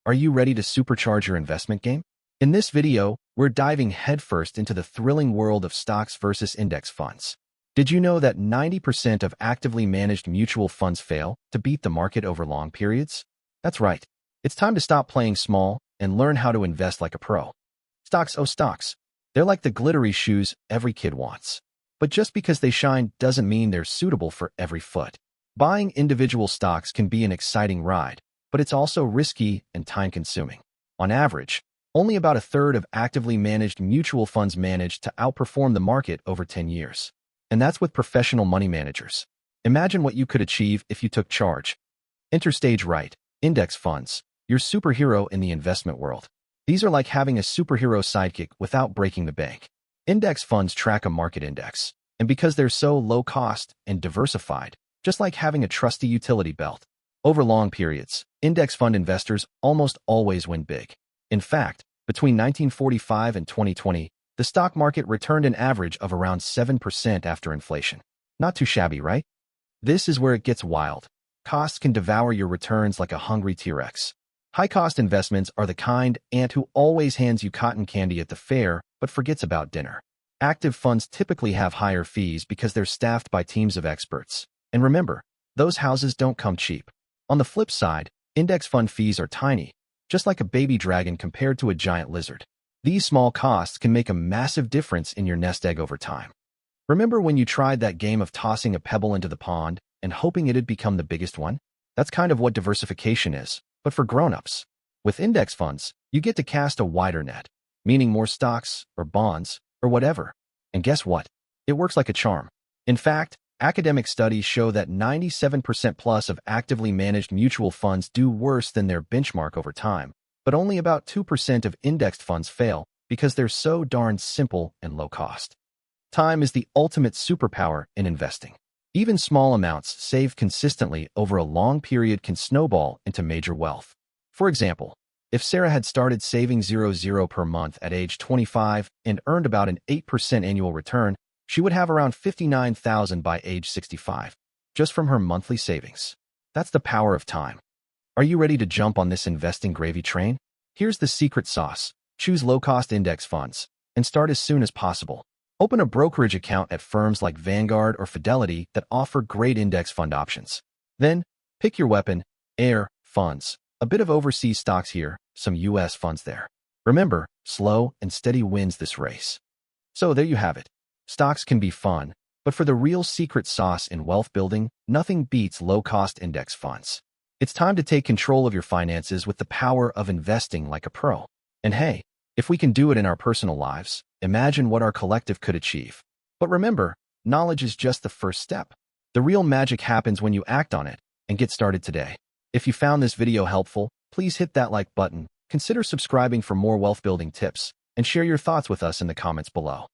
Are you ready to supercharge your investment game? In this video, we're diving headfirst into the thrilling world of stocks versus index funds. Did you know that 90% of actively managed mutual funds fail to beat the market over long periods? That's right. It's time to stop playing small and learn how to invest like a pro. Stocks, oh stocks. They're like the glittery shoes every kid wants. But just because they shine doesn't mean they're suitable for every foot. Buying individual stocks can be an exciting ride, but it's also risky and time-consuming. On average, only about a third of actively managed mutual funds manage to outperform the market over 10 years. And that's with professional money managers. Imagine what you could achieve if you took charge. Enter stage right, index funds, your superhero in the investment world. These are like having a superhero sidekick without breaking the bank. Index funds track a market index, and because they're so low cost and diversified, just like having a trusty utility belt, over long periods, index fund investors almost always win big. In fact, between 1945 and 2020, the stock market returned an average of around 7% after inflation. Not too shabby, right? This is where it gets wild. Costs can devour your returns like a hungry T-Rex. High-cost investments are the kind ant who always hands you cotton candy at the fair but forgets about dinner. Active funds typically have higher fees because they're staffed by teams of experts. And remember, those houses don't come cheap. On the flip side, index fund fees are tiny, just like a baby dragon compared to a giant lizard. These small costs can make a massive difference in your nest egg over time. Remember when you tried that game of tossing a pebble into the pond and hoping it'd become the biggest one? That's kind of what diversification is, but for grown-ups. With index funds, you get to cast a wider net, meaning more stocks or bonds or whatever. And guess what? It works like a charm. In fact, academic studies show that 97% plus of actively managed mutual funds do worse than their benchmark over time, but only about 2% of indexed funds fail because they're so darn simple and low cost. Time is the ultimate superpower in investing. Even small amounts saved consistently over a long period can snowball into major wealth. For example, if Sarah had started saving $0 per month at age 25 and earned about an 8% annual return, she would have around $59,000 by age 65, just from her monthly savings. That's the power of time. Are you ready to jump on this investing gravy train? Here's the secret sauce. Choose low-cost index funds and start as soon as possible. Open a brokerage account at firms like Vanguard or Fidelity that offer great index fund options. Then, pick your weapon, air, funds. A bit of overseas stocks here, some US funds there. Remember, slow and steady wins this race. So there you have it. Stocks can be fun, but for the real secret sauce in wealth building, nothing beats low-cost index funds. It's time to take control of your finances with the power of investing like a pro. And hey, if we can do it in our personal lives, imagine what our collective could achieve. But remember, knowledge is just the first step. The real magic happens when you act on it, and get started today. If you found this video helpful, please hit that like button, consider subscribing for more wealth building tips, and share your thoughts with us in the comments below.